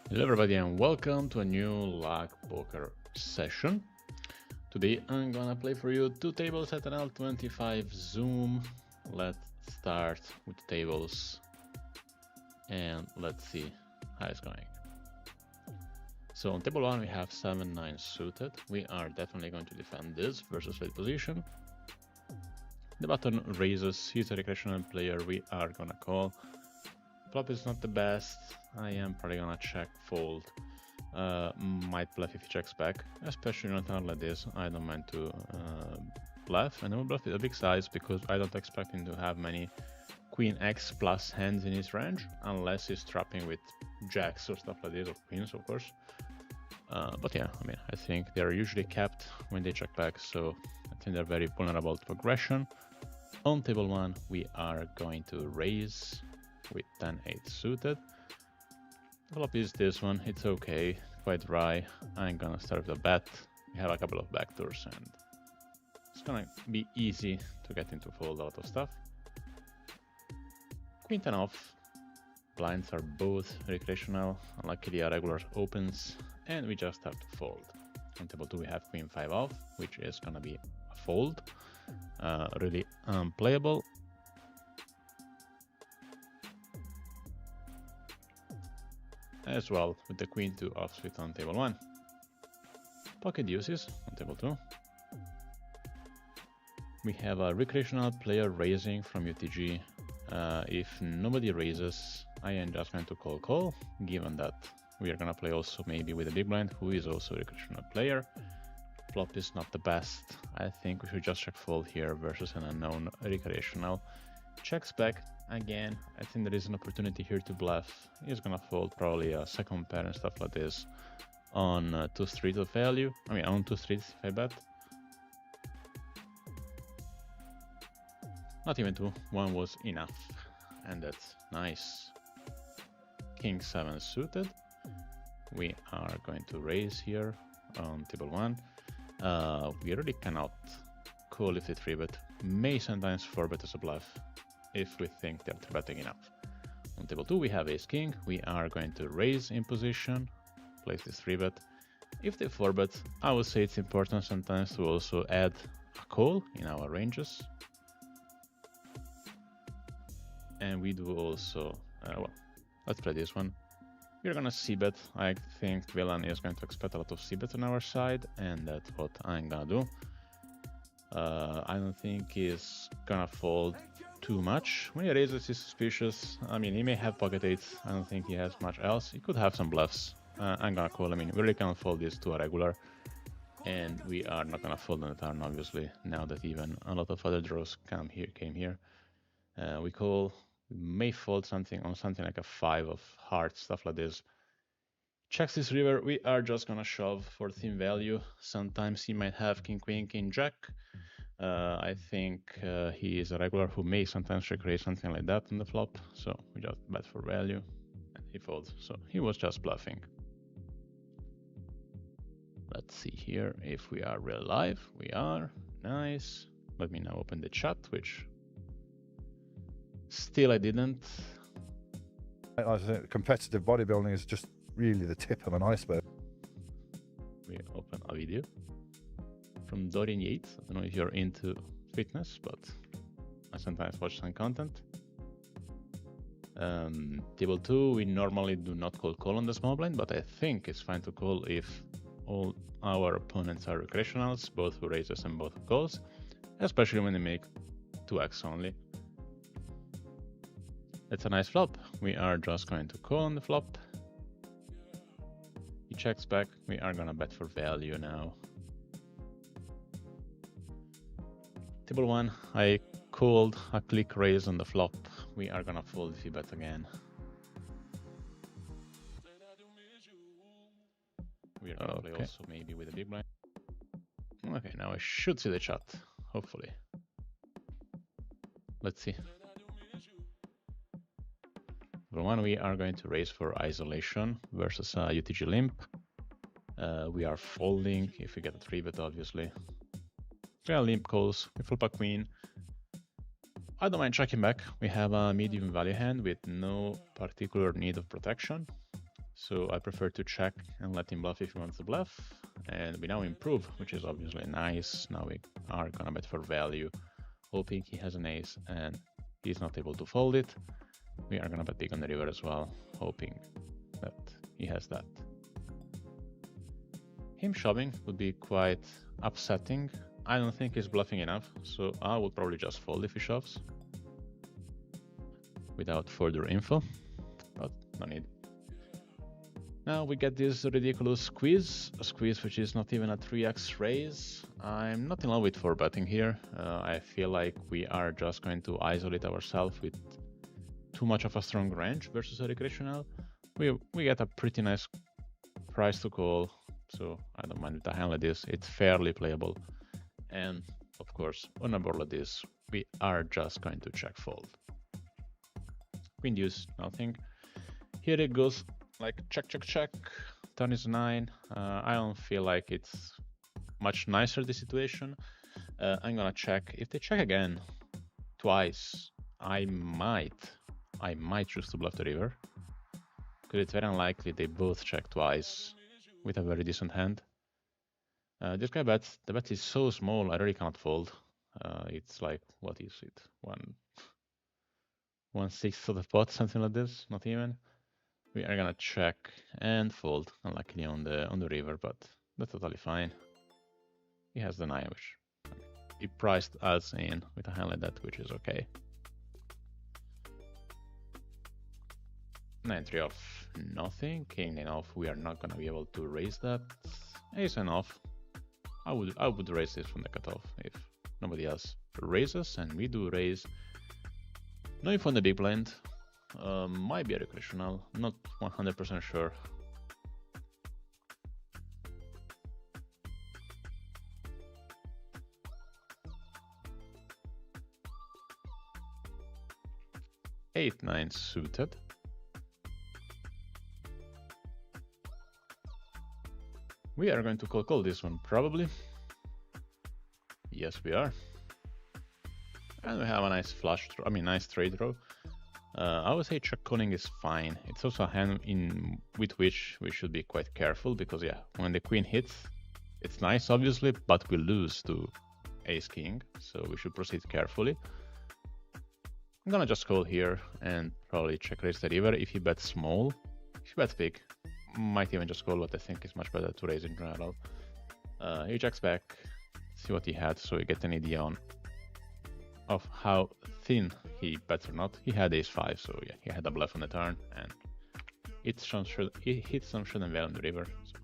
Hello everybody and welcome to a new lag poker session. Today I'm gonna play for you two tables at NL25 Zoom. Let's start with the tables and let's see how it's going. So on table 1 we have 7-9 suited. We are definitely going to defend this versus late position. The button raises, he's a recreational player, we are gonna call. Flop is not the best, I am probably gonna check fold. Might bluff if he checks back, especially on a turn like this. I don't mind to bluff, and I will bluff with a big size because I don't expect him to have many Queen X plus hands in his range, unless he's trapping with jacks or stuff like this, or queens of course. But yeah, I mean, I think they're usually capped when they check back, so I think they're very vulnerable to aggression. On table 1, we are going to raise with 10-8 suited. Flop is this one, it's okay, quite dry. I'm gonna start with a bet. We have a couple of backdoors and it's gonna be easy to get into fold a lot of stuff. Queen 10 off. Blinds are both recreational, unluckily a regular opens, and we just have to fold. On table 2 we have Queen 5 off, which is gonna be a fold. Really unplayable. As well with the Queen 2 offsuit on table 1. Pocket deuces on table 2. We have a recreational player raising from UTG. If nobody raises, I am just going to call, given that we are gonna play also maybe with a big blind who is also a recreational player. Flop is not the best. I think we should just check fold here versus an unknown recreational. Checks back. Again, I think there is an opportunity here to bluff. He's gonna fold probably a second pair and stuff like this on 2 streets of value. I mean, on 2 streets if I bet. Not even 2, 1 was enough. And that's nice. King 7 suited. We are going to raise here on table 1. We really cannot call if they 3-bet. May sometimes 4-bet as a bluff if we think they're 3-betting enough. On table 2 we have ace king. We are going to raise in position, place this 3-bet. If they 4-bet, I would say it's important sometimes to also add a call in our ranges. And we do also, well, let's play this one. We're gonna c-bet. I think villain is going to expect a lot of c-bet on our side, and that's what I'm gonna do. I don't think he's gonna fold too much. When he raises, he's suspicious. I mean, he may have pocket eights. I don't think he has much else. He could have some bluffs. I'm gonna call. I mean, we really can't fold this to a regular, and we are not gonna fold on the turn, obviously. Now that even a lot of other draws came here. We call. We may fold something on something like a 5 of hearts, stuff like this. Checks this river. We are just gonna shove for thin value. Sometimes he might have king queen, king jack. I think he is a regular who may sometimes recreate something like that on the flop, so we just bet for value and he folds. So he was just bluffing. Let's see here if we are real live. We are. Nice. Let me now open the chat, which still I didn't. I think competitive bodybuilding is just really the tip of an iceberg. We open a video from Dorian Yates. I don't know if you're into fitness, but I sometimes watch some content. Table 2, we normally do not call on the small blind, but I think it's fine to call if all our opponents are recreationals, both who raises and both who calls, especially when they make 2x only. It's a nice flop. We are just going to call on the flop. He checks back. We are gonna bet for value now. Table 1, I called a click raise on the flop. We are gonna fold if he bet again. We are gonna play also maybe with a big blind. Okay, now I should see the chat, hopefully. Let's see. For 1, we are going to raise for isolation versus UTG limp. We are folding if we get a 3-bet, obviously. We are limp calls, we flip a queen. I don't mind checking back. We have a medium value hand with no particular need of protection. So I prefer to check and let him bluff if he wants to bluff. And we now improve, which is obviously nice. Now we are gonna bet for value, hoping he has an ace and he's not able to fold it. We are gonna bet big on the river as well, hoping that he has that. Him shoving would be quite upsetting. I don't think he's bluffing enough, so I would probably just fold if he shoves without further info, but no need. Now we get this ridiculous squeeze, a squeeze which is not even a 3x raise. I'm not in love with 4-betting here. I feel like we are just going to isolate ourselves with too much of a strong range versus a recreational. We get a pretty nice price to call, so I don't mind with a hand like this. It's fairly playable. And of course, on a board like this, we are just going to check fold. Queen deuce, nothing. Here it goes like check, check, check. Turn is 9. I don't feel like it's much nicer, this situation. I'm gonna check. If they check again twice, I might choose to bluff the river, because it's very unlikely they both check twice with a very decent hand. This guy bets. The bet is so small, I really cannot fold. It's like, what is it? 1/6 of the pot, something like this, not even. We are gonna check and fold, unluckily on the river, but that's totally fine. He has the 9, which he priced us in with a hand like that, which is okay. 9-3 off, nothing. King 9 off, we are not gonna be able to raise that. Ace 9 off. I would raise this from the cutoff if nobody else raises, and we do raise. No info on the big blind. Might be a recreational, not 100% sure. Eight, 9 suited. We are going to call this one, probably. Yes, we are. And we have a nice flush draw, nice trade draw. I would say check calling is fine. It's also a hand with which we should be quite careful, because yeah, when the queen hits, it's nice obviously, but we lose to ace king, so we should proceed carefully. I'm gonna just call here and probably check raise the river if he bets small. If he bets big, might even just call, what I think is much better to raise in general. He checks back, see what he had, so we get an idea of how thin he bets or not. He had ace 5, so yeah, he had a bluff on the turn, and he hit some shouldn't well on the river, so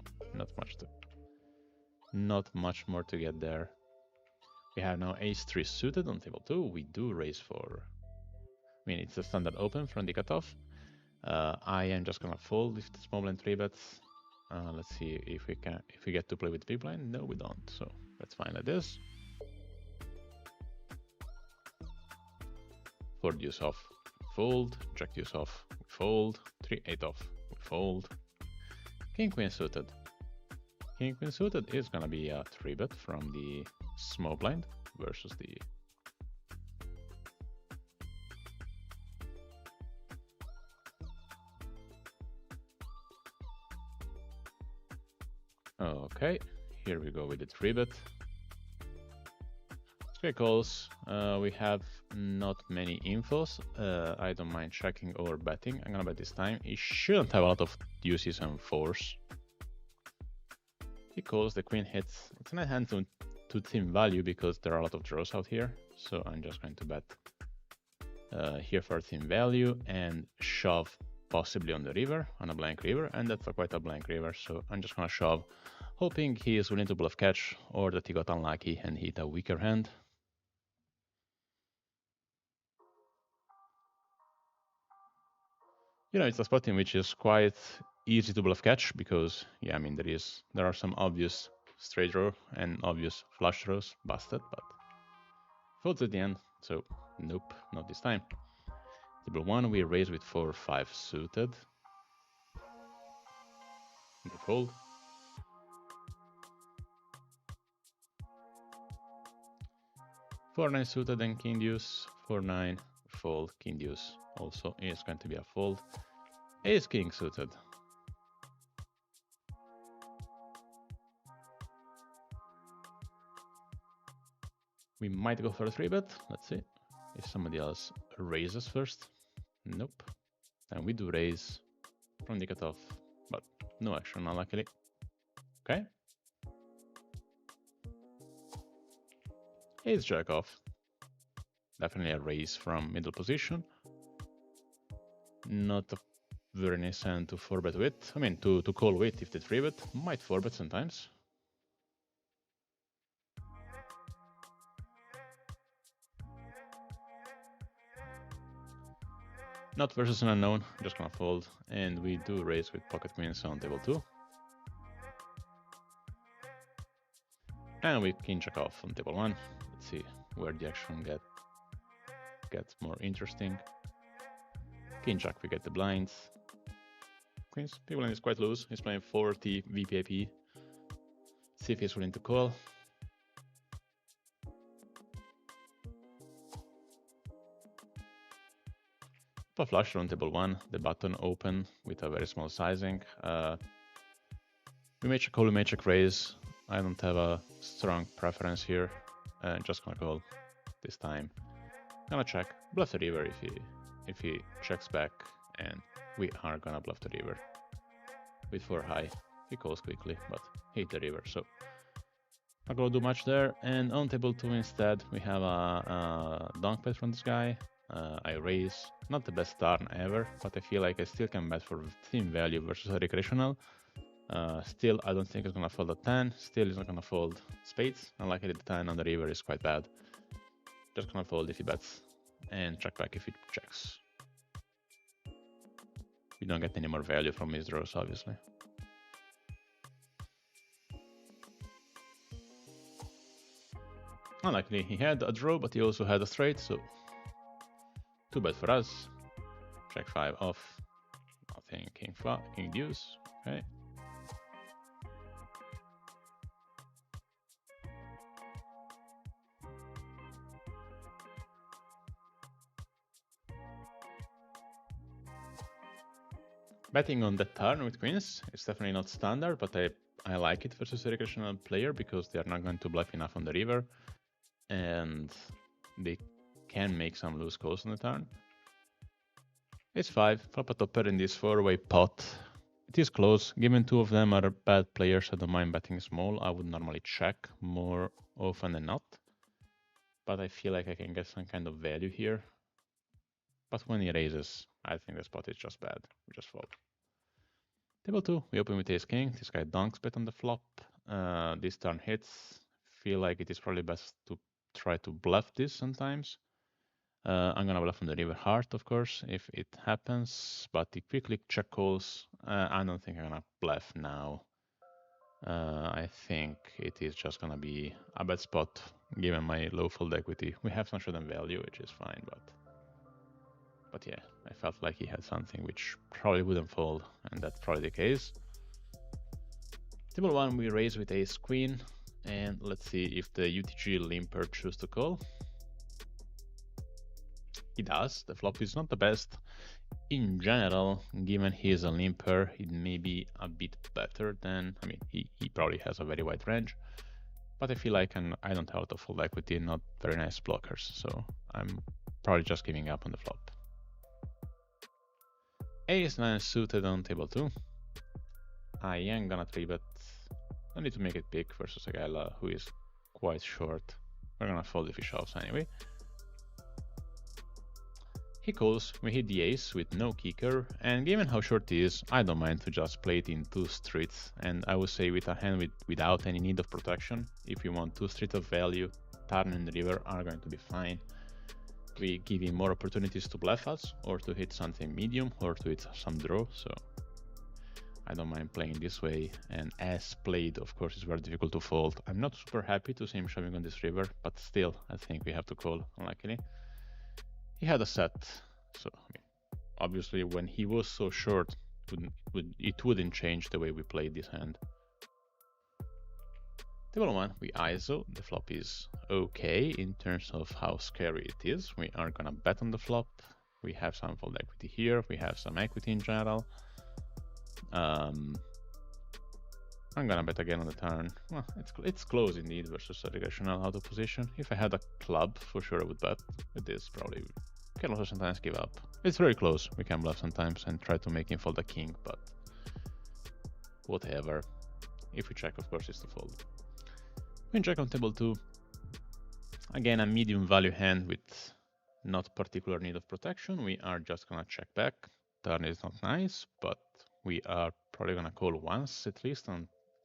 not much more to get there. We have now ace 3 suited on table 2. We do raise for, it's a standard open from the cutoff. I am just gonna fold if the small blind 3 bets. Let's see if we get to play with big blind. No, we don't, so that's fine like this. 4 deuce off, fold. Jack deuce off, we fold. 3-8 off, we fold. King queen suited. King queen suited is gonna be a 3-bet from the small blind versus the okay. Here we go with the 3-bet. Three calls. We have not many infos. I don't mind checking or betting. I'm gonna bet this time. He shouldn't have a lot of deuces and 4s. He calls, the queen hits. It's not hand to thin value because there are a lot of draws out here. So I'm just going to bet here for thin value and shove possibly on the river, on a blank river, and that's quite a blank river. So I'm just gonna shove, hoping he is willing to bluff catch or that he got unlucky and hit a weaker hand. It's a spot in which is quite easy to bluff catch because, yeah, there are some obvious straight draw and obvious flush draws busted, but folds at the end, so nope, not this time. Table 1, we raise with 4-5 suited. They fold. Four 9 suited and king deuce. 4-9 fold, king deuce also is going to be a fold. Ace king suited. We might go for a 3-bet. Let's see if somebody else raises first. Nope. And we do raise from the cutoff, but no action, unluckily. Okay. Ace jack off. Definitely a raise from middle position. Not a very nice hand to 4-bet with. I mean, to call with if they 3-bet. Might 4-bet sometimes. Not versus an unknown, just gonna fold. And we do raise with pocket queens on table 2. And we king jack off on table 1. Let's see where the action gets more interesting. King jack, we get the blinds. Queens, people is quite loose. He's playing 40 VPIP. See if he's willing to call. Pop flush on table 1, the button open with a very small sizing. We may check call, we may check raise. I don't have a strong preference here. Just gonna call this time. Gonna check, bluff the river if he checks back, and we are gonna bluff the river. With 4 high, he calls quickly, but hit the river, so not gonna do much there. And on table 2 instead, we have a donk bet from this guy. I raise, not the best turn ever, but I feel like I still can bet for team value versus a recreational. Still, I don't think it's gonna fold a 10. Still, it's not gonna fold spades. Unlikely the 10 on the river is quite bad. Just gonna fold if he bets, and check back if he checks. We don't get any more value from his draws, obviously. Unlikely he had a draw, but he also had a straight, so 2 bet for us. Check 5 off. Nothing, king deuce. Okay. Betting on the turn with queens is definitely not standard, but I like it versus a recreational player because they are not going to bluff enough on the river, and they can make some loose calls on the turn. Ace 5, flop a topper in this 4-way pot. It is close. Given 2 of them are bad players, I don't mind betting small. I would normally check more often than not, but I feel like I can get some kind of value here. But when he raises, I think the spot is just bad. We just fold. Table 2, we open with ace king. This guy donks bet on the flop. This turn hits. Feel like it is probably best to try to bluff this sometimes. I'm gonna bluff on the river heart, of course, if it happens. But he quickly check calls. I don't think I'm gonna bluff now. I think it is just gonna be a bad spot given my low fold equity. We have some showdown value, which is fine, but yeah, I felt like he had something which probably wouldn't fold, and that's probably the case. Table 1, we raise with ace queen, and let's see if the UTG limper chooses to call. He does. The flop is not the best. In general, given he is a limper, it may be a bit better than, I mean, he probably has a very wide range, but I feel like I don't have a lot of fold equity, not very nice blockers, so I'm probably just giving up on the flop. Ace 9 suited on table 2. I am gonna 3-bet. I need to make it big versus a guy who is quite short. We're gonna fold if he shoves anyway. He calls, we hit the ace with no kicker, and given how short he is, I don't mind to just play it in 2 streets, and I would say with a hand without any need of protection, if you want 2 streets of value, turn and river are going to be fine. We give him more opportunities to bluff us, or to hit something medium, or to hit some draw, so I don't mind playing this way, and as played, of course, it's very difficult to fold. I'm not super happy to see him shoving on this river, but still, I think we have to call, unluckily. He had a set, so I mean, obviously when he was so short, it wouldn't change the way we played this hand. Table 1, we ISO. The flop is okay in terms of how scary it is. We are gonna bet on the flop. We have some fold equity here. We have some equity in general. I'm gonna bet again on the turn. Well, it's close indeed versus a regressional out of position. If I had a club, for sure I would bet. With this, probably can also sometimes give up. It's very close. We can bluff sometimes and try to make him fold a king, but whatever. If we check, of course, it's to fold. Queen check on table 2. Again, a medium value hand with not particular need of protection. We are just gonna check back. Turn is not nice, but we are probably gonna call once at least,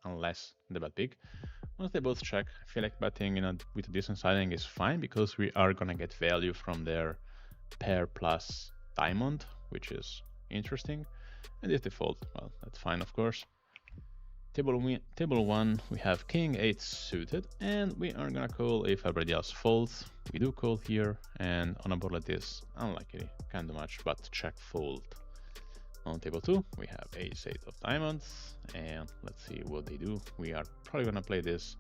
unless they bet big. Once they both check, I feel like betting with a decent sizing is fine because we are gonna get value from their pair plus diamond, which is interesting. And if they fold, well, that's fine, of course. Table 1, we have king 8 suited, and we are gonna call if everybody else folds. We do call here, and on a board like this, unlikely, can't do much, but check fold. On table 2, we have ace 8 of diamonds, and let's see what they do. We are probably gonna play this.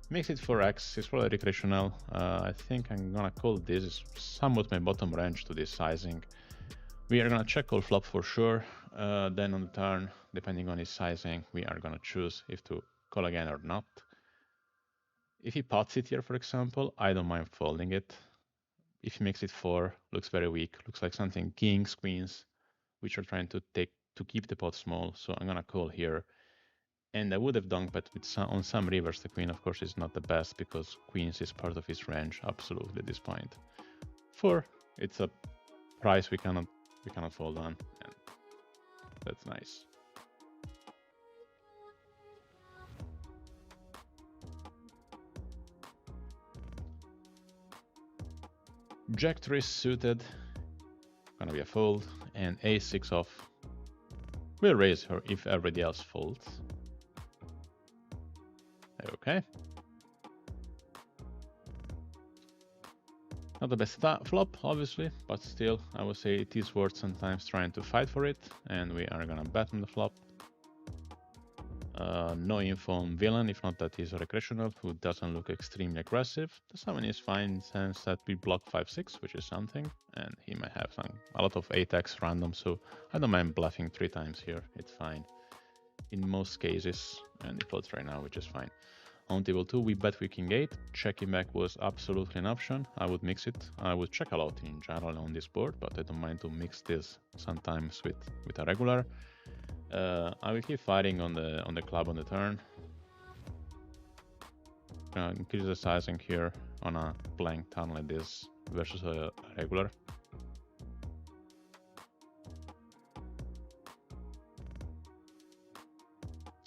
Makes it 4x, it's probably recreational. I think I'm gonna call this. It's somewhat my bottom range to this sizing. We are gonna check call flop for sure. Then on the turn, depending on his sizing, we are gonna choose if to call again or not. If he pots it here, for example, I don't mind folding it. If he makes it 4, looks very weak. Looks like something kings, queens, which are trying to keep the pot small. So I'm gonna call here. And I would have done, but on some rivers, the queen, of course, is not the best because queens is part of his range, absolutely, at this point. 4, it's a price we cannot fold on, and that's nice. Jack 3 suited, gonna be a fold, and ace 6 off. We'll raise her if everybody else folds. Okay. Not the best flop, obviously, but still, I would say it is worth sometimes trying to fight for it, and we are gonna bet on the flop. No info on villain, if not that he's a recreational, who doesn't look extremely aggressive. The summon is fine in the sense that we block 5-6, which is something, and he might have a lot of 8x random, so I don't mind bluffing 3 times here, it's fine. In most cases, and it floats right now, which is fine. On table 2, we bet with king 8. Checking back was absolutely an option. I would mix it. I would check a lot in general on this board, but I don't mind to mix this sometimes with a regular. I will keep fighting on the club on the turn. Increase the sizing here on a blank turn like this versus a regular.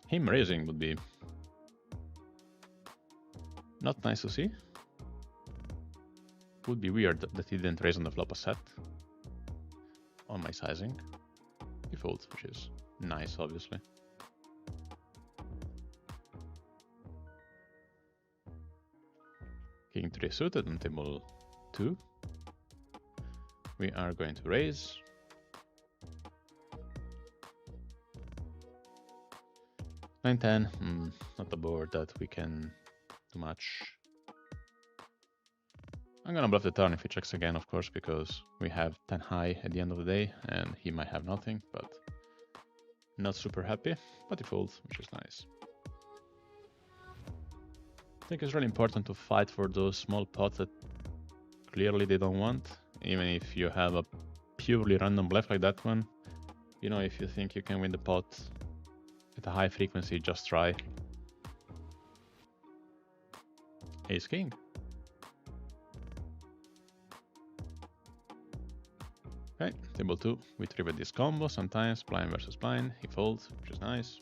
Him raising would be not nice to see. Would be weird that he didn't raise on the flop a set on my sizing. He folds, which is nice, obviously. King 3 suited on table 2. We are going to raise. Nine 10, not a board that we can do much. I'm gonna bluff the turn if he checks again, of course, because we have 10 high at the end of the day, and he might have nothing, but not super happy, but he folds, which is nice. I think it's really important to fight for those small pots that clearly they don't want, even if you have a purely random bluff like that one. You know, if you think you can win the pot at a high frequency, just try. Ace king. Okay, table 2, we 3-bet this combo, sometimes blind versus blind, he folds, which is nice.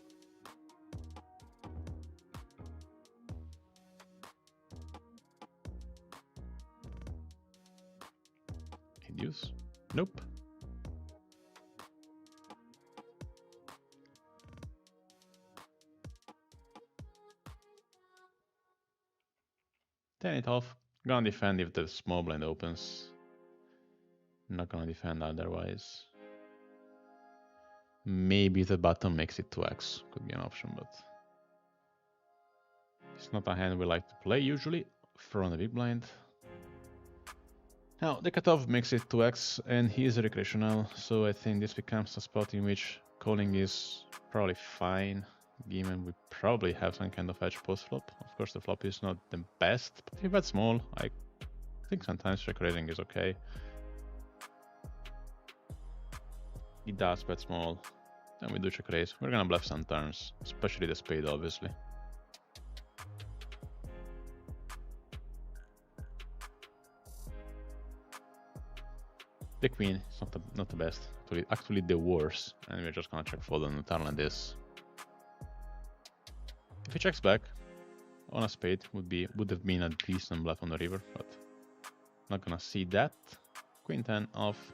He deuce, nope. Turn it off, gonna defend if the small blind opens. Not gonna defend otherwise. Maybe the button makes it 2x, could be an option, but it's not a hand we like to play usually from the big blind. Now the cutoff makes it 2x and he is a recreational, so I think this becomes a spot in which calling is probably fine. given we probably have some kind of edge post flop. Of course, the flop is not the best, but if you bet small, I think sometimes check raising is okay. He does bet small, and we do check raise. We're gonna bluff some turns, especially the spade, obviously. The queen is not the best, actually the worst, and we're just gonna check fold on a turn like this. If he checks back on a spade, would have been a decent bluff on the river, but not gonna see that. Queen 10 off.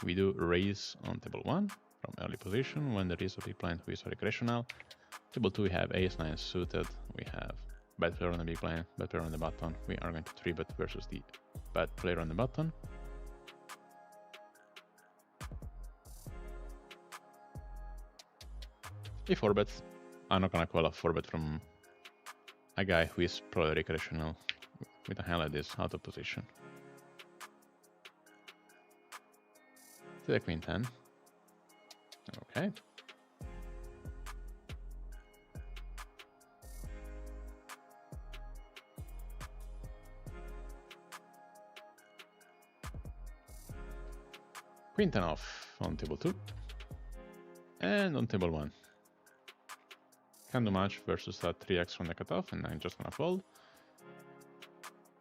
We do raise on table 1 from early position when there is a big blind who is recreational. Table 2 we have ace 9 suited. We have bad player on the big blind, bad player on the button. We are going to 3-bet versus the bad player on the button. He 4-bets. I'm not gonna call a 4-bet from a guy who is probably recreational with a hand like this out of position. To the queen 10. Okay. Queen 10 off on table 2. And on table 1. Can't do much versus a 3x from the cutoff, and I'm just gonna fold.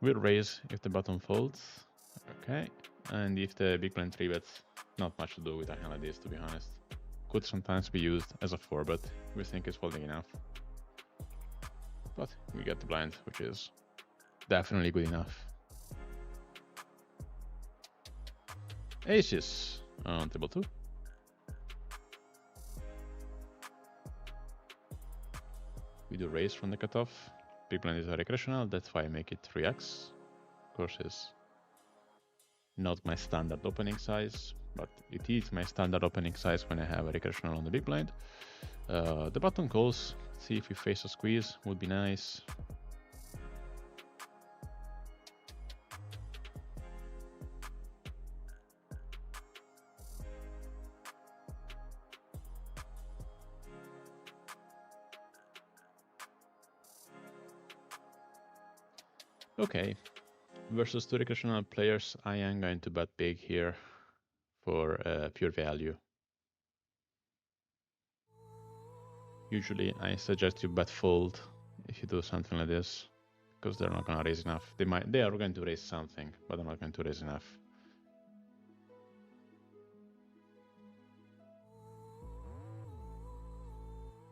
We'll raise if the button folds. Okay. And if the big blind 3-bets, not much to do with a hand like this, to be honest. Could sometimes be used as a 4-bet. We think it's folding enough. But we get the blind, which is definitely good enough. Aces on table 2. We do raise from the cutoff. Big blind is a recreational, that's why I make it 3x. Of course, it's not my standard opening size, but it is my standard opening size when I have a recreational on the big blind. The button calls. See if we face a squeeze, would be nice. Okay, versus two recreational players, I am going to bet big here for pure value. Usually I suggest you bet fold if you do something like this, because they're not gonna raise enough. They are going to raise something, but they're not going to raise enough.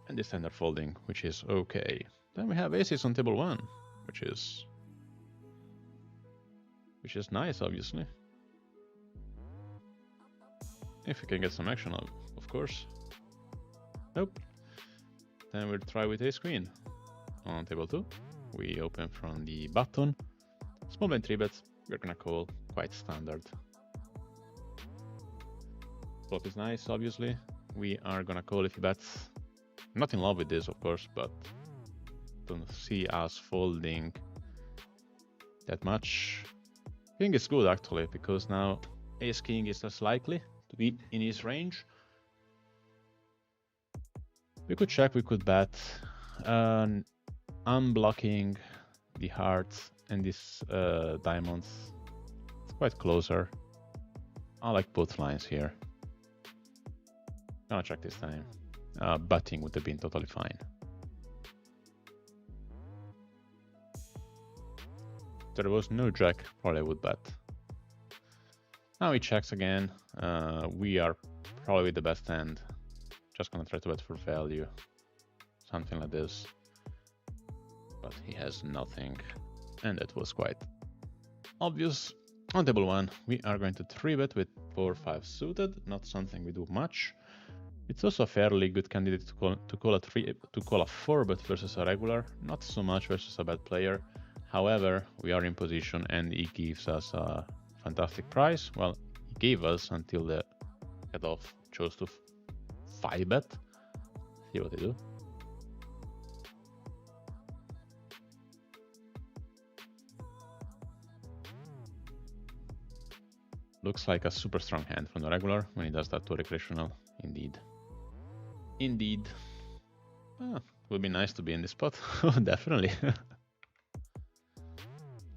And this time they're folding, which is okay. Then we have aces on table 1, which is nice, obviously. If we can get some action, of course. Nope. Then we'll try with ace queen. On table 2, we open from the button. Small blind 3-bets, we're gonna call, quite standard. Flop is nice, obviously. We are gonna call if he bets. I'm not in love with this, of course, but don't see us folding that much. I think it's good actually, because now ace king is less likely to be in his range. We could check, we could bet, unblocking the hearts and these diamonds. It's quite closer. I like both lines here. Gonna check this time. Betting would have been totally fine. If there was no jack, probably I would bet. Now he checks again. We are probably the best hand. Just gonna try to bet for value. Something like this. But he has nothing. And that was quite obvious. On table 1, we are going to 3-bet with 4-5 suited. Not something we do much. It's also a fairly good candidate to call a 4-bet versus a regular. Not so much versus a bad player. However, we are in position and he gives us a fantastic price. Well, he gave us until the cutoff chose to 5-bet. See what they do. Looks like a super strong hand from the regular when he does that to recreational. Indeed. Indeed. Would be nice to be in this spot. Definitely.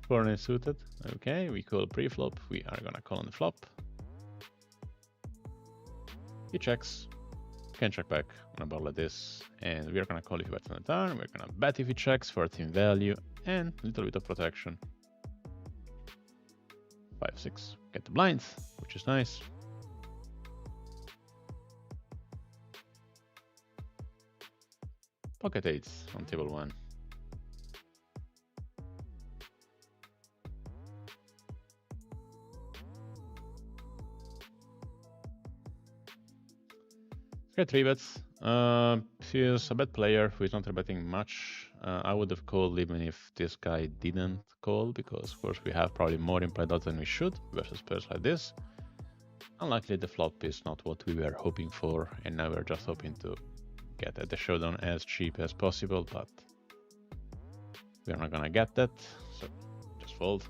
4 suited. Okay, we call pre-flop. We are gonna call on the flop. He checks. Can check back on a board like this, and we are gonna call if he bets on the turn. We're gonna bet if he checks for team value and a little bit of protection. 5-6. Get the blinds, which is nice. Pocket eights on table 1. Okay, 3 bets. He's a bad player who is not betting much. I would have called even if this guy didn't call, because of course we have probably more implied odds than we should versus pairs like this. Unlikely the flop is not what we were hoping for, and now we're just hoping to get at the showdown as cheap as possible, but we're not gonna get that, so just fold.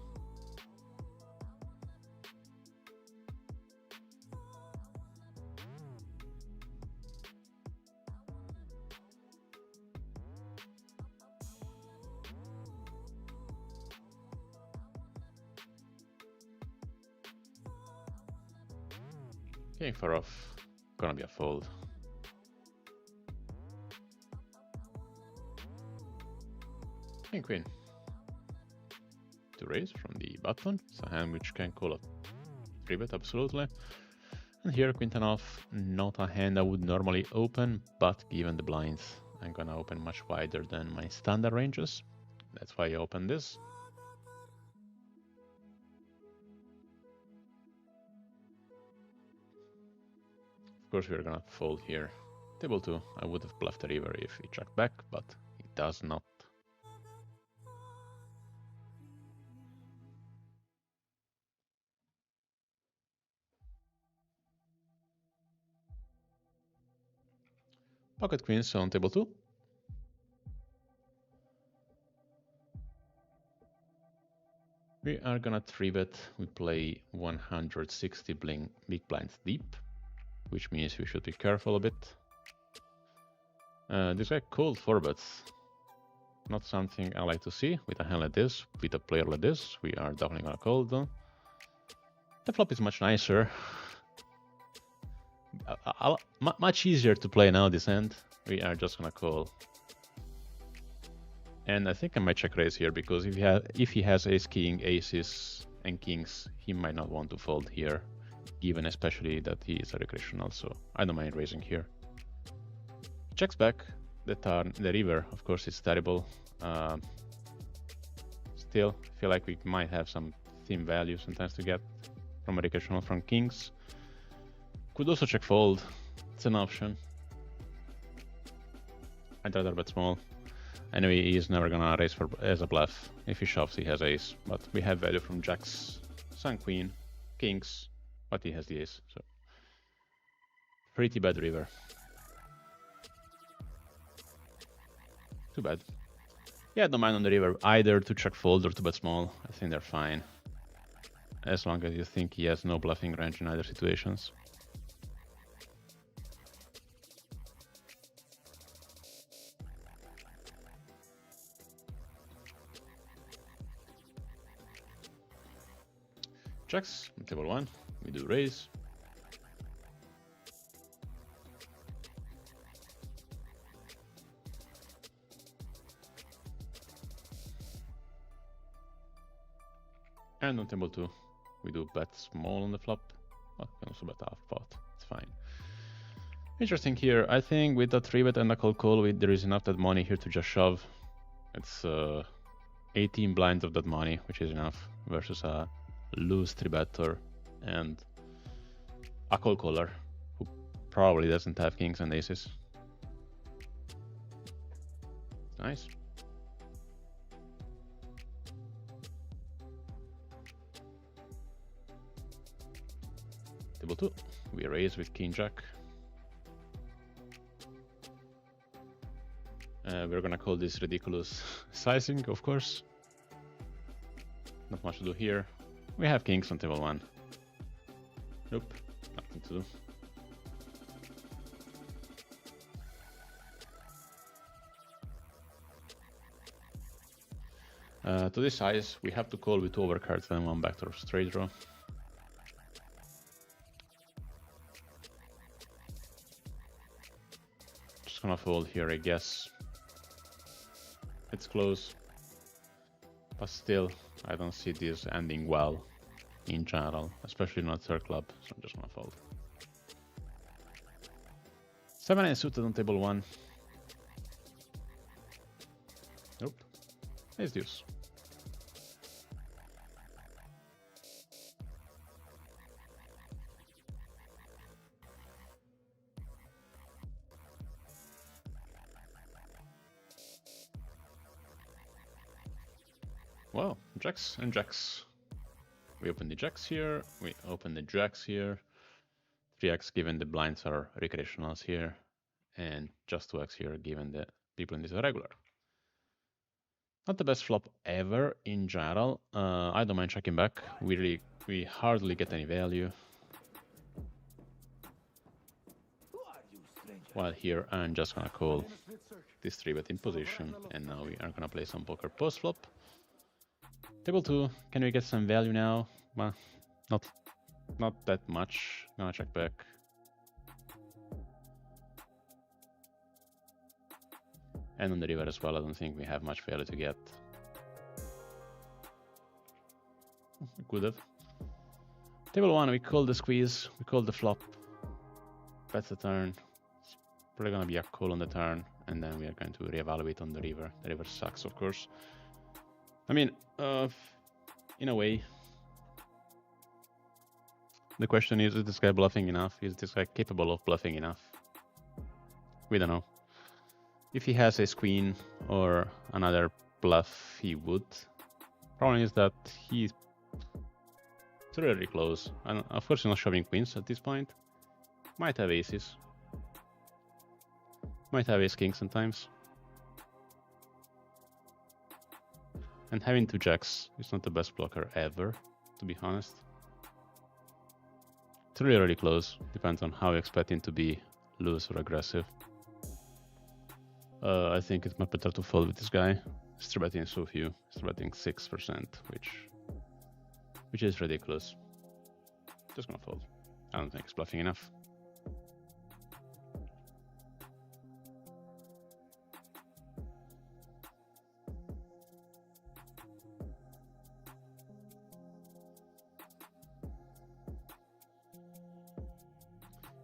King 4 off, gonna be a fold. King queen. To raise from the button. It's a hand which can call a 3-bet, absolutely. And here Kiranov, not a hand I would normally open, but given the blinds, I'm gonna open much wider than my standard ranges. That's why I open this. Of course, we're gonna fold here. Table 2, I would have bluffed the river if he checked back, but he does not. Pocket queens on table 2. We are gonna 3-bet. We play 160 big blinds deep, which means we should be careful a bit. This guy called 4-bets. Not something I like to see with a hand like this, with a player like this. We are definitely gonna call though. The flop is much nicer. Much easier to play now this hand. We are just gonna call. And I think I might check raise here, because if he has ace king, aces and kings, he might not want to fold here, given especially that he is a recreational, so I don't mind raising here. Checks back. The turn, the river, of course, is terrible. Still, I feel like we might have some theme value sometimes to get from a recreational from kings. Could also check fold. It's an option. I'd rather bet small. Anyway, he is never gonna raise as a bluff. If he shoves, he has ace. But we have value from jacks, sun, queen, kings, but he has the ace. So pretty bad river. Too bad. Yeah, don't mind on the river either to check fold or to bet small. I think they're fine, as long as you think he has no bluffing range in either situations. Checks on table 1. We do raise. And on table 2, we do bet small on the flop, but we can also bet half pot. It's fine. Interesting here. I think with a 3-bet and a call, there is enough that money here to just shove. It's 18 blinds of that money, which is enough, versus a loose 3-better and a call caller who probably doesn't have kings and aces. Nice. Table 2, we raise with king jack. We're gonna call this ridiculous sizing, of course. Not much to do here. We have kings on table 1. Nope, nothing to do. To this size, we have to call with 2 overcards and 1 backdoor straight draw. Just gonna fold here, I guess. It's close, but still, I don't see this ending well in general, especially not third club, so I'm just gonna fold. 7-9 suited on table 1. Nope. Ace deuce. Well, jacks and jacks. We open the jacks here, we open the jacks here. 3x given the blinds are recreationals here, and just 2x here given the people in this are regular. Not the best flop ever in general. I don't mind checking back. We hardly get any value. While here I'm just gonna call this 3-bet in position, and now we are gonna play some poker post flop. Table 2, can we get some value now? Well, not that much. Gonna check back. And on the river as well, I don't think we have much value to get. We could have. Table 1, we call the squeeze, we call the flop. That's the turn. It's probably gonna be a call on the turn, and then we are going to reevaluate on the river. The river sucks, of course. I mean, in a way, the question is this guy bluffing enough? Is this guy capable of bluffing enough? We don't know. If he has ace queen or another bluff, he would. Problem is that he's really close. And of course, he's not shoving queens at this point. Might have aces. Might have ace king sometimes. And having 2 jacks is not the best blocker ever, to be honest. It's really close. Depends on how you expect him to be loose or aggressive. I think it's much better to fold with this guy. He's 3-betting so few. He's 3-betting 6%, which is ridiculous. Just gonna fold. I don't think he's bluffing enough.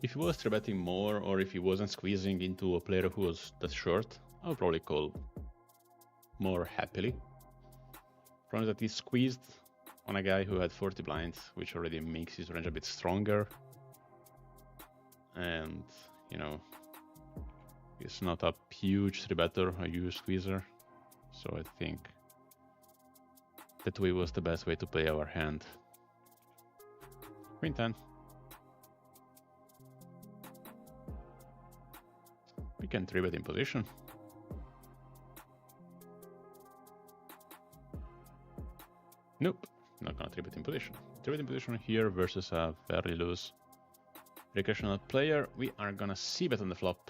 If he was 3-betting more, or if he wasn't squeezing into a player who was that short, I would probably call more happily. Problem is that he squeezed on a guy who had 40 blinds, which already makes his range a bit stronger. And, you know, he's not a huge 3-better, a huge squeezer. So I think that way was the best way to play our hand. Queen 10. We can 3-bet in position. Nope, not gonna 3-bet in position. 3-bet in position here versus a fairly loose recreational player. We are gonna c-bet on the flop.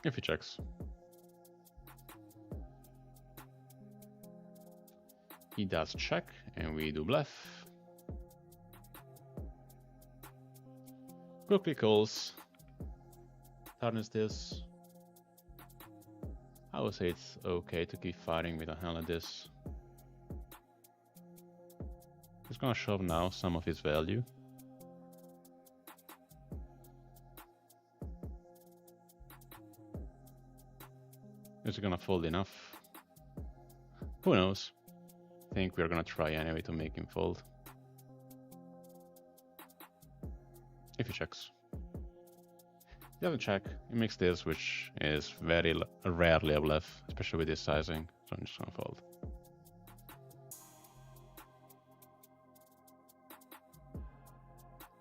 If he checks. He does check, and we do bluff. Quickly calls. Turn is this. I would say it's okay to keep fighting with a hand like this. He's gonna shove now some of his value. Is he gonna fold enough? Who knows? I think we're gonna try anyway to make him fold. If he checks. He doesn't check, he makes this, which is very rarely a bluff, especially with this sizing, so I'm just gonna fold.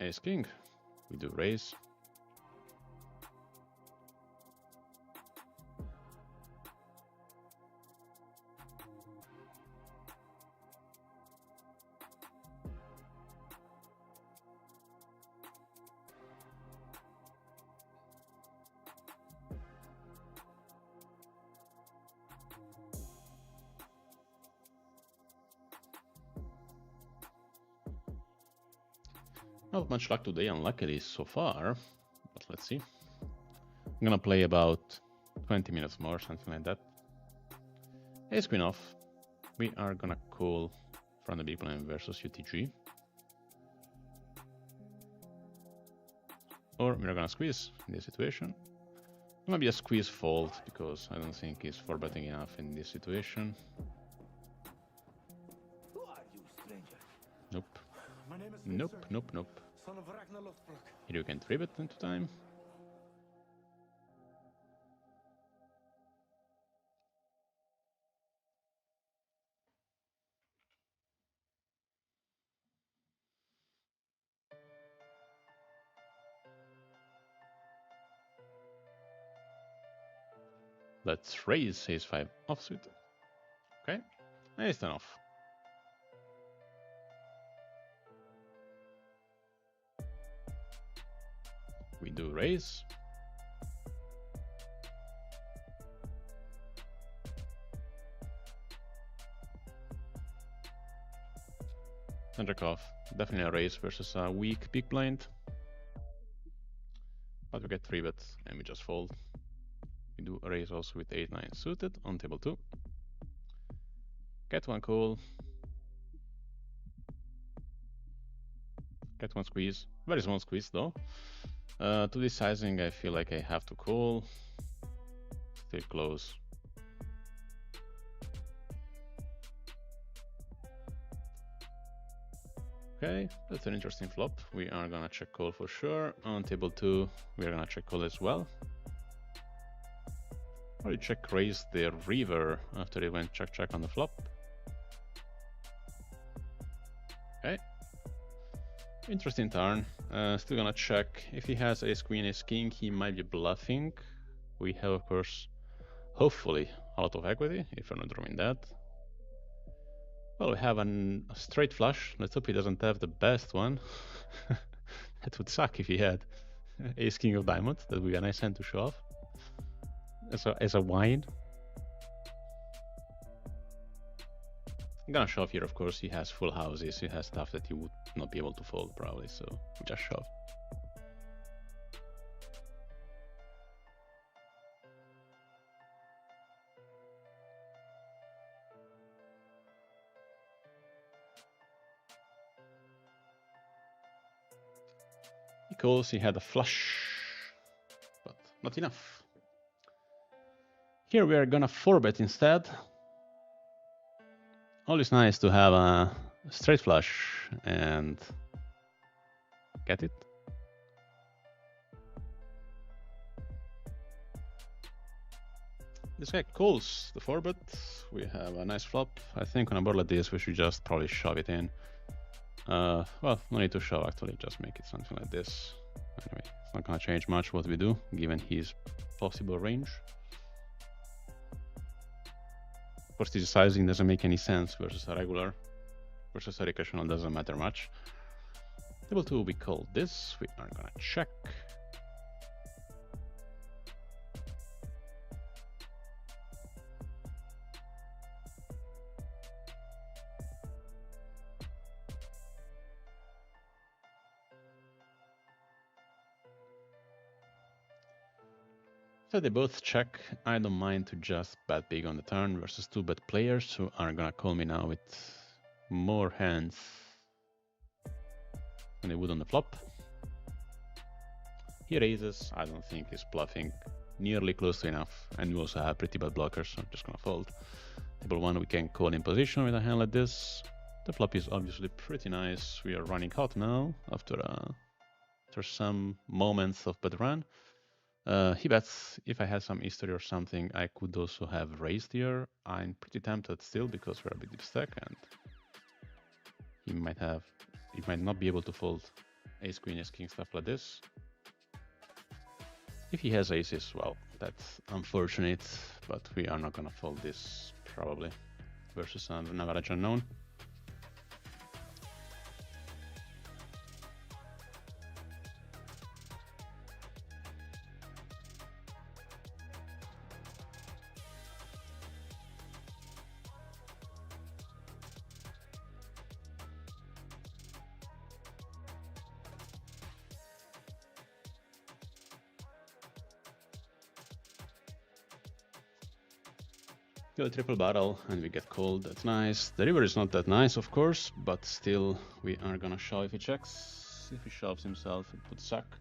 Ace king, we do raise. Not much luck today, unluckily so far, but let's see. I'm gonna play about 20 minutes more, something like that. Ace Queen off. We are gonna call from the big blind versus UTG. Or we're gonna squeeze in this situation. Gonna be a squeeze fold because I don't think he's 4-betting enough in this situation. Who are you, stranger? Nope. My name is Nope, Fraser, nope, nope. son of Ragnar Lothbrok. Here you can 3-bet into time. Let's raise ace 5 offsuit. Okay, ace 10 off. We do raise. And jack off. Definitely a raise versus a weak big blind. But we get 3-bets and we just fold. We do a raise also with 8-9 suited on table 2. Get one call. Get one squeeze. Very small squeeze though. To this sizing, I feel like I have to call. Still close. Okay, that's an interesting flop. We are gonna check call for sure. On table 2, we are gonna check call as well. Probably check raise the river after he went check on the flop. Okay. Interesting turn. Still gonna check. If he has ace queen, ace king, he might be bluffing. We have, of course, hopefully a lot of equity if we're not drawing that. Well, we have a straight flush. Let's hope he doesn't have the best one. That would suck if he had ace king of diamonds. That would be a nice hand to show off as a wine. I'm gonna shove here, of course. He has full houses. He has stuff that he would not be able to fold probably, so we just shove. He calls. He had a flush, but not enough. Here we are gonna 4-bet instead. Always nice to have a straight flush and get it. This guy calls the 4-bet. We have a nice flop. I think on a board like this, we should just probably shove it in. Well, no need to shove actually, just make it something like this. Anyway, it's not gonna change much what we do, given his possible range. Of course, this sizing doesn't make any sense versus a regular. Versus a recreational doesn't matter much. Table 2, we call this. We are gonna check. So they both check. I don't mind to just bet big on the turn versus 2-bet players who are gonna call me now with more hands than they would on the flop. He raises. I don't think he's bluffing nearly close to enough, and we also have pretty bad blockers, so I'm just gonna fold. Table 1, we can call in position with a hand like this. The flop is obviously pretty nice. We are running hot now after some moments of bad run. He bets. If I had some history or something, I could also have raised here. I'm pretty tempted still because we're a bit deep stack, and he might not be able to fold ace queen, ace king, stuff like this. If he has aces, well, that's unfortunate, but we are not gonna fold this probably versus an average unknown. Kill a triple barrel and we get called. That's nice. The river is not that nice, of course, but still we are gonna shove if he checks. If he shoves himself, it would suck.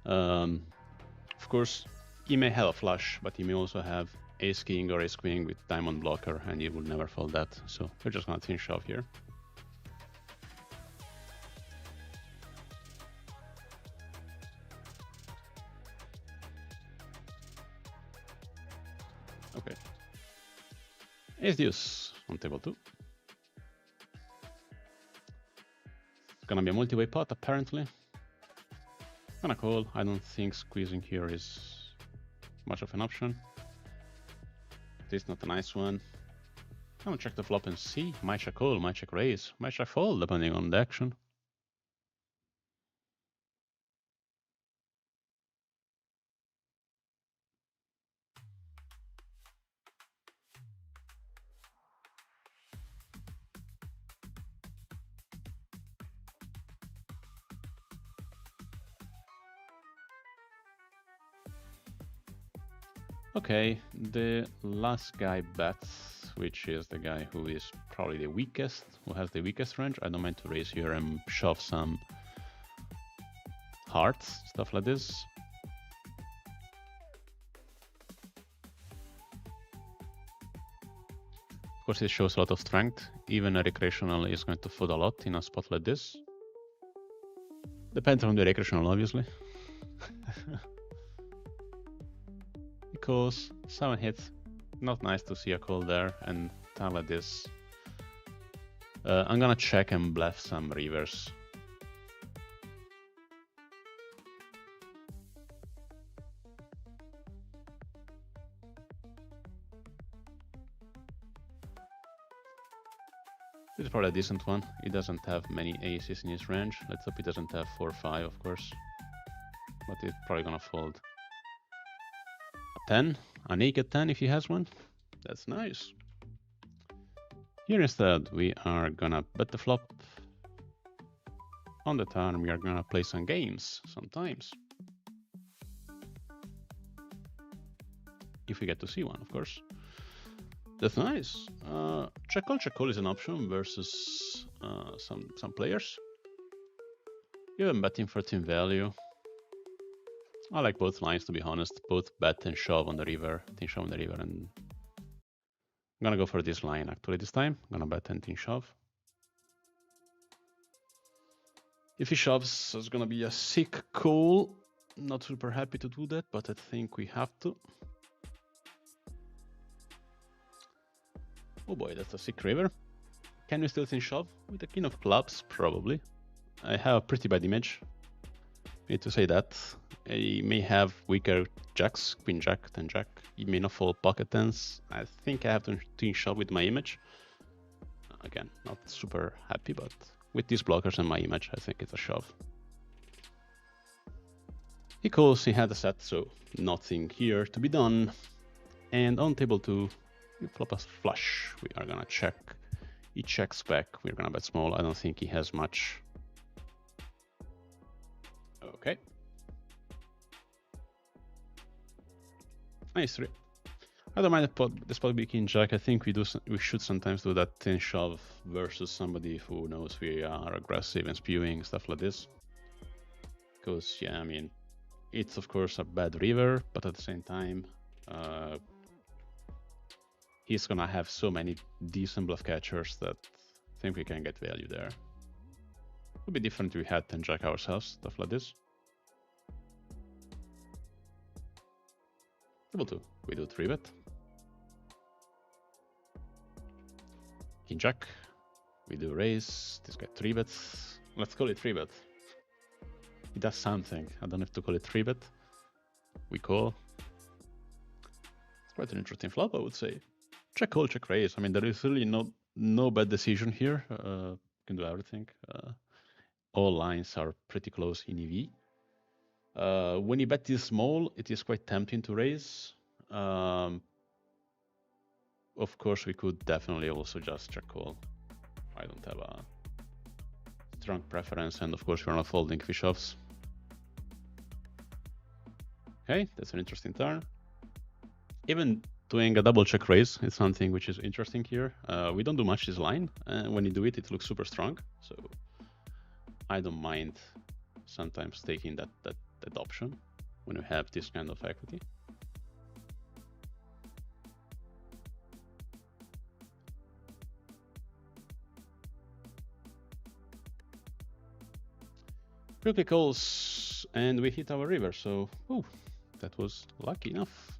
Of course, he may have a flush, but he may also have ace king or ace queen with diamond blocker, and he will never fold that. So we're just gonna thin shove here. Okay. Ace deuce on table 2. It's gonna be a multi-way pot, apparently. Gonna call. I don't think squeezing here is much of an option. This is not a nice one. I'm gonna check the flop and see. Might check call, might check raise, might check fold, depending on the action. Okay, the last guy bets, which is the guy who is probably the weakest, who has the weakest range. I don't mind to raise here and shove some hearts, stuff like this. Of course, it shows a lot of strength. Even a recreational is going to fold a lot in a spot like this. Depends on the recreational, obviously. Because 7 hits, not nice to see a call there, and time like this. I'm gonna check and bluff some rivers. This is probably a decent one. He doesn't have many aces in his range. Let's hope he doesn't have 4 or 5, of course. But he's probably gonna fold. 10, a naked 10 if he has one. That's nice. Here instead, we are gonna bet the flop. On the turn, we are gonna play some games sometimes. If we get to see one, of course. That's nice. Check call is an option versus some players. Even betting for team value. I like both lines, to be honest. Both bet and shove on the river. Thin shove on the river, and I'm gonna go for this line actually this time. I'm gonna bet and thin shove. If he shoves, it's gonna be a sick call. Not super happy to do that, but I think we have to. Oh boy, that's a sick river. Can we still thin shove? With the king of clubs, probably. I have a pretty bad image. Need to say that. He may have weaker jacks, queen jack, 10 jack. He may not fold pocket tens. I think I have to thin shove with my image. Again, not super happy, but with these blockers and my image, I think it's a shove. He calls, he had a set, so nothing here to be done. And on table 2, we flop a flush. We are gonna check. He checks back. We're gonna bet small. I don't think he has much. Okay. Nice 3. I don't mind the spot being king jack. I think we should sometimes do that thin shove versus somebody who knows we are aggressive and spewing, stuff like this. Because, yeah, I mean, it's of course a bad river, but at the same time, he's gonna have so many decent bluff catchers that I think we can get value there. It would be different if we had 10 jack ourselves, stuff like this. Table 2, we do 3-bet. King jack, we do raise. This guy 3-bets. Let's call it 3-bet. He does something. I don't have to call it 3-bet. We call. It's quite an interesting flop, I would say. Check call, check raise. I mean, there is really no bad decision here. You can do everything. All lines are pretty close in EV. When you bet this small, it is quite tempting to raise. Of course, we could definitely also just check call. I don't have a strong preference, and of course, we're not folding fish offs. Okay, that's an interesting turn. Even doing a double check raise is something which is interesting here. We don't do much this line, and when you do it, it looks super strong. So I don't mind sometimes taking that option when you have this kind of equity. Quickly calls, and we hit our river, so ooh, that was lucky enough.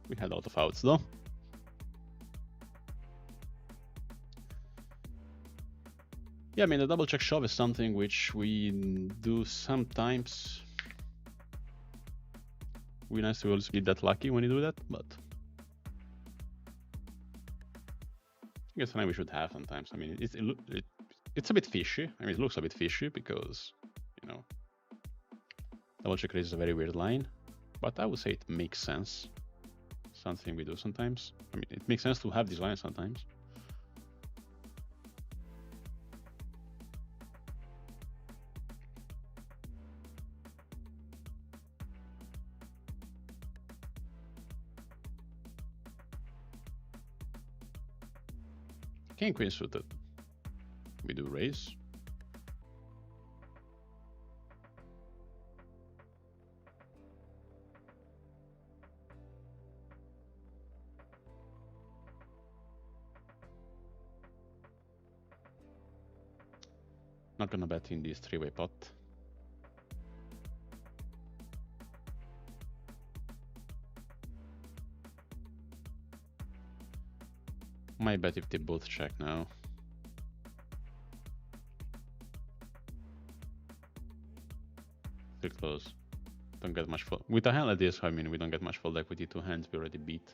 We had a lot of outs though. Yeah, I mean, the double check shove is something which we do sometimes. We're nice to always be that lucky when you do that, but I guess we should have sometimes. I mean, it's a bit fishy. I mean, it looks a bit fishy because, you know, double check raise is a very weird line, but I would say it makes sense. Something we do sometimes. I mean, it makes sense to have this line sometimes. King queen suited. We do raise. Not gonna bet in this three-way pot. Might bet if they both check now. Still close. Don't get much fold. With a hand like this, I mean, we don't get much fold equity. Two hands we already beat.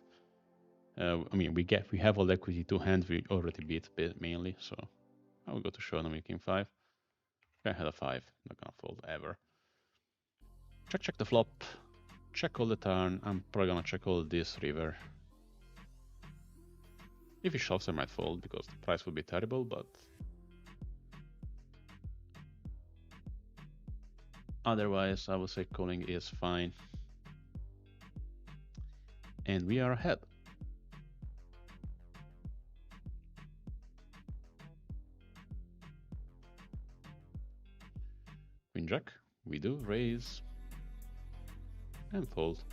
I mean, we have all equity. Two hands we already beat mainly. So I will go to showdown with king five. I had a five. Not gonna fold ever. Check the flop. Check all the turn. I'm probably gonna check all this river. If he shoves, I might fold because the price would be terrible, but otherwise, I would say calling is fine. And we are ahead. Queen jack, we do raise and fold.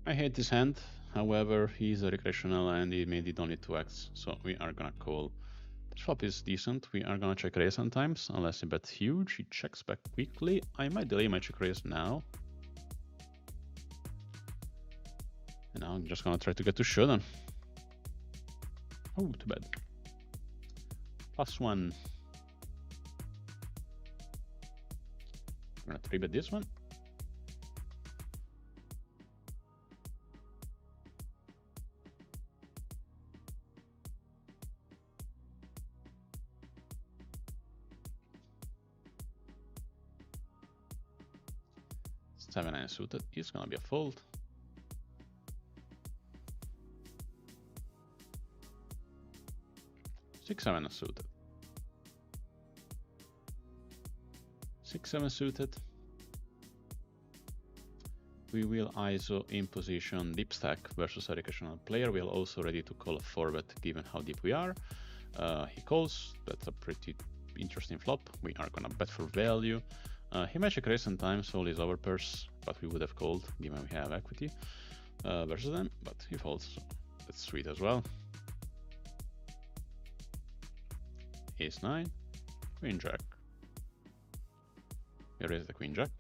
I hate this hand, however, he's a recreational and he made it only 2x, so we are gonna call. The flop is decent, we are gonna check raise sometimes, unless he bets huge, he checks back quickly. I might delay my check raise now. And now I'm just gonna try to get to showdown. Oh, too bad. +1. I'm gonna 3-bet this one. Seven-9 suited is gonna be a fold. Six-7 suited. 6-7 suited. We will ISO in position deep stack versus a recreational player. We are also ready to call a 4-bet given how deep we are. He calls. That's a pretty interesting flop. We are gonna bet for value. He might check raise sometimes, all his overpairs, but we would have called given we have equity versus them, but he folds, so that's sweet as well. Ace-9, queen jack. We raise the queen jack.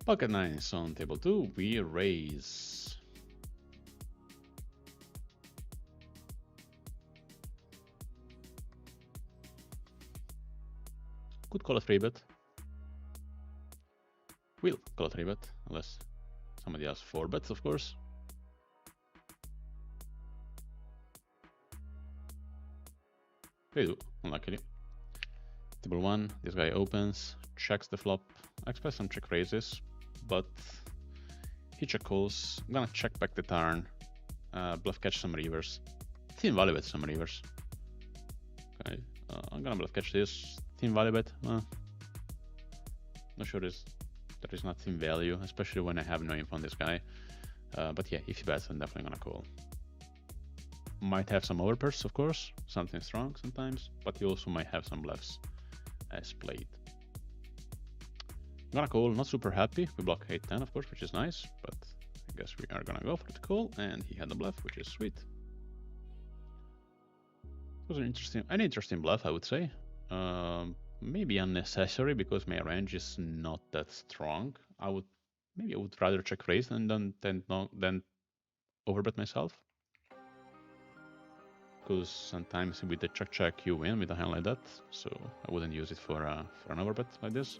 Pocket nines on table 2, we raise. Could call a 3-bet. Will call a 3-bet, unless somebody has 4 bets, of course. They do, unluckily. Table 1, this guy opens, checks the flop. I expect some check raises, but he check calls. I'm gonna check back the turn, bluff catch some rivers. Thin value bet some rivers. Okay, I'm gonna bluff catch this. Thin value bet. Not sure there is not thin value, especially when I have no info on this guy. But yeah, if he bets, I'm definitely gonna call. Might have some overpairs, of course, something strong sometimes, but he also might have some bluffs as played. I'm gonna call, not super happy. We block 8-10, of course, which is nice, but I guess we are gonna go for the call, and he had the bluff, which is sweet. It was an interesting bluff, I would say. Maybe unnecessary because my range is not that strong. Maybe I would rather check raise than overbet myself. Because sometimes with the check you win with a hand like that, so I wouldn't use it for an overbet like this.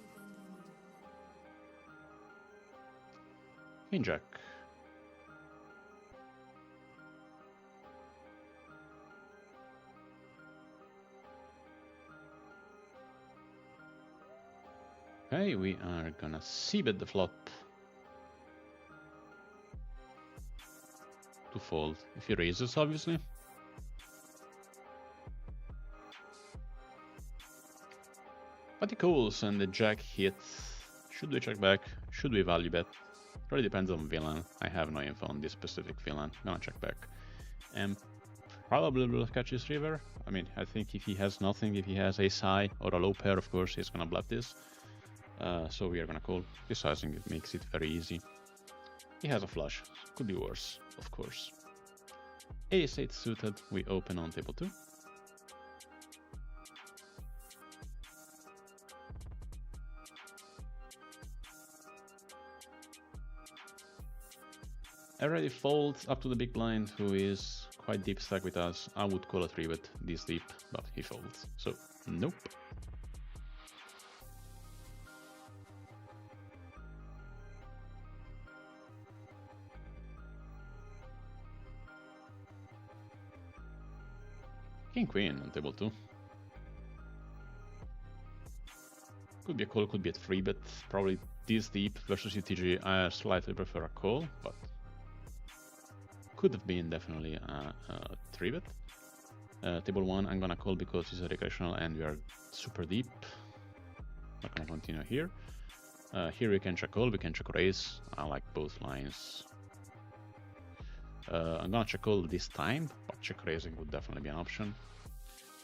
King jack. Okay, we are gonna c-bet the flop to fold if he raises, obviously. But he calls and the jack hits. Should we check back? Should we value bet? Really depends on villain. I have no info on this specific villain. I'm gonna check back. And probably will catch his river. I mean, I think if he has nothing, if he has ace high or a low pair, of course, he's gonna bluff this. So we are gonna call. This sizing makes it very easy. He has a flush. Could be worse, of course. Ace 8 suited. We open on table 2. Already folds up to the big blind, who is quite deep stack with us. I would call a 3-bet this deep, but he folds. So, nope. King Queen on table 2. Could be a call, could be a 3-bet. Probably this deep versus UTG. I slightly prefer a call, but could have been definitely a 3-bet. Table 1, I'm gonna call because it's a recreational and we are super deep. Not gonna continue here. Here we can check call, we can check raise. I like both lines. I'm gonna check call this time, but check raising would definitely be an option.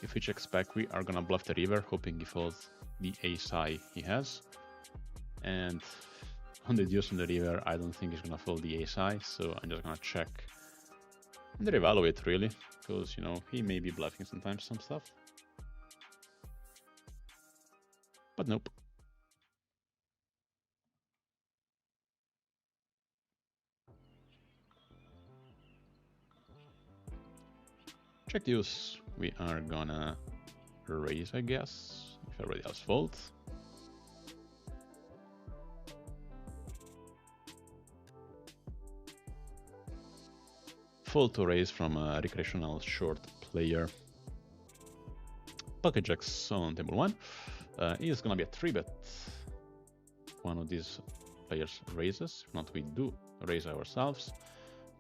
If we check spec, we are gonna bluff the river, hoping he folds the ace high he has. And on the deuce on the river, I don't think he's gonna fold the ace high, so I'm just gonna check and reevaluate really, because you know he may be bluffing sometimes some stuff. But nope. Check deuce. We are gonna raise, I guess, if everybody else folds. Fold to raise from a recreational short player. Pocket jacks on table 1. Is gonna be a 3-bet. One of these players raises. If not, we do raise ourselves.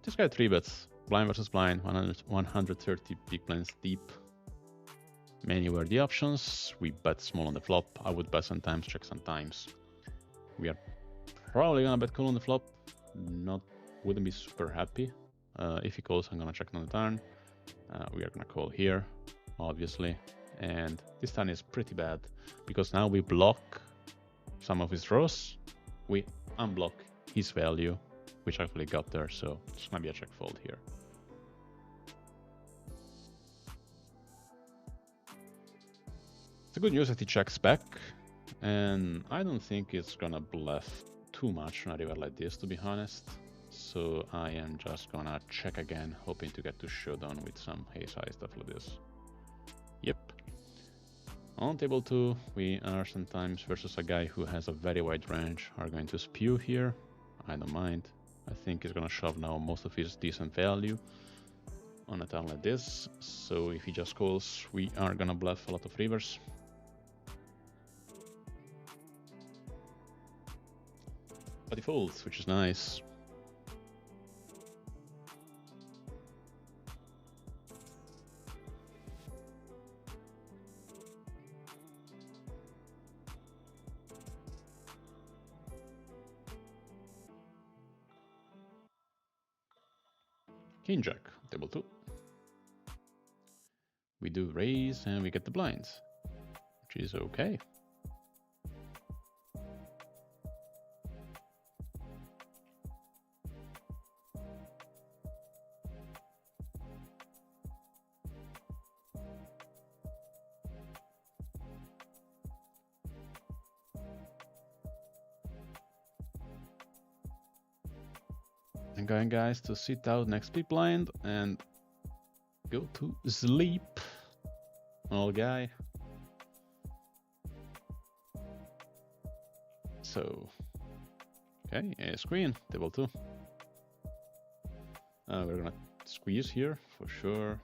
This guy 3-bets. Blind versus blind, 130 big blinds deep. Many were the options. We bet small on the flop. I would bet sometimes, check sometimes. We are probably gonna bet call on the flop. Wouldn't be super happy. If he calls, I'm gonna check on the turn. We are gonna call here, obviously. And this turn is pretty bad because now we block some of his draws. We unblock his value, which actually got there, so it's gonna be a check fold here. The good news is that he checks back, and I don't think it's gonna bluff too much on a river like this, to be honest. So I am just gonna check again, hoping to get to showdown with some ace high stuff like this. Yep. On table 2, we are sometimes versus a guy who has a very wide range, are going to spew here. I don't mind. I think he's gonna shove now most of his decent value on a turn like this. So if he just calls, we are gonna bluff a lot of rivers. But he folds, which is nice. King Jack, table 2. We do raise and we get the blinds, which is okay. I'm going, guys, to sit out next big blind and go to sleep. Old guy. So, okay, ace queen, table 2. We're gonna squeeze here for sure.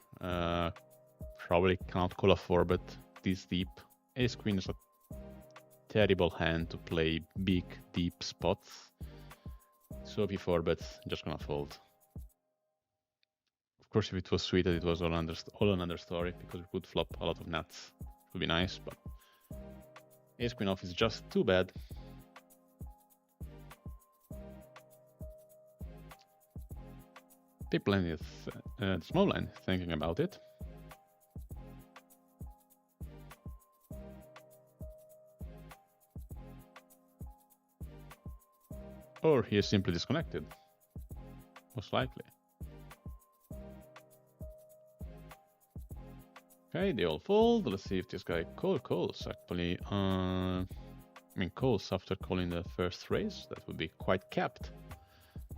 Probably cannot call a 4-bet this deep. Ace queen is a terrible hand to play big, deep spots. So before, but just gonna fold. Of course, if it was suited, it was all another story, because we could flop a lot of nuts. It would be nice, but ace queen off is just too bad. Big blind is small blind, thinking about it. Or he is simply disconnected, most likely. Okay, they all fold. Let's see if this guy calls actually. I mean, calls after calling the first raise. That would be quite capped.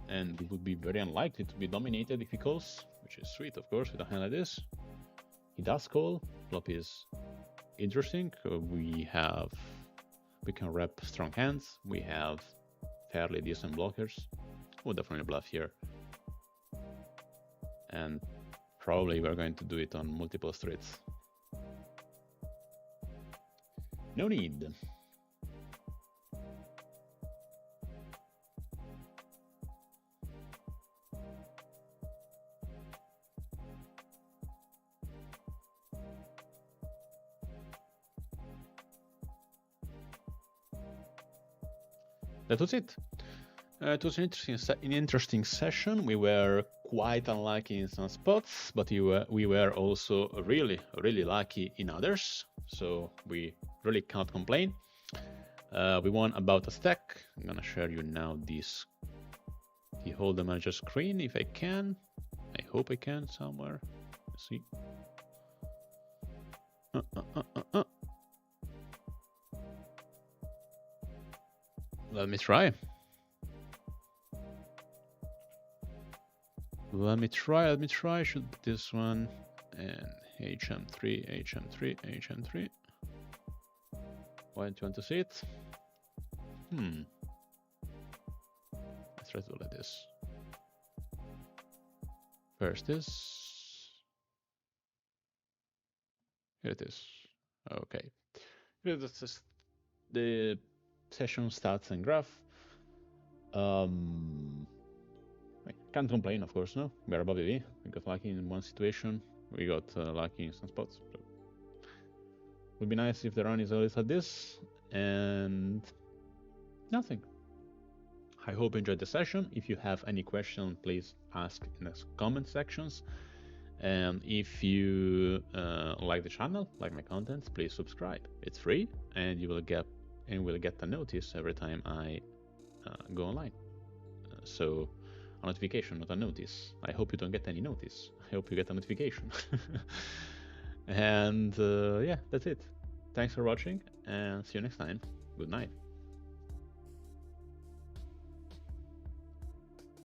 And it would be very unlikely to be dominated if he calls, which is sweet, of course, with a hand like this. He does call. Flop is interesting. We can rep strong hands. We have fairly decent blockers. We'll definitely bluff here. And probably we're going to do it on multiple streets. No need. That was it. It was an interesting session. We were quite unlucky in some spots, but we were also really lucky in others. So we really can't complain. We won about a stack. I'm gonna share you now this the hold the manager screen if I can. I hope I can somewhere. Let's see. Let me try. Let me try. Should be this one. And HM3, HM3, HM3. Why don't you want to see it? Let's try to do like this. First this. Here it is. Okay. Here this is the session stats and graph. I can't complain, of course, no. We're above EV. We got lucky in one situation. We got lucky in some spots. So it would be nice if the run is always like this. And nothing. I hope you enjoyed the session. If you have any question, please ask in the comment sections. And if you like the channel, like my content, please subscribe. It's free, and you will get a notice every time I go online. So a notification, not a notice. I hope you don't get any notice. I hope you get a notification. And yeah, that's it. Thanks for watching, and see you next time. Good night.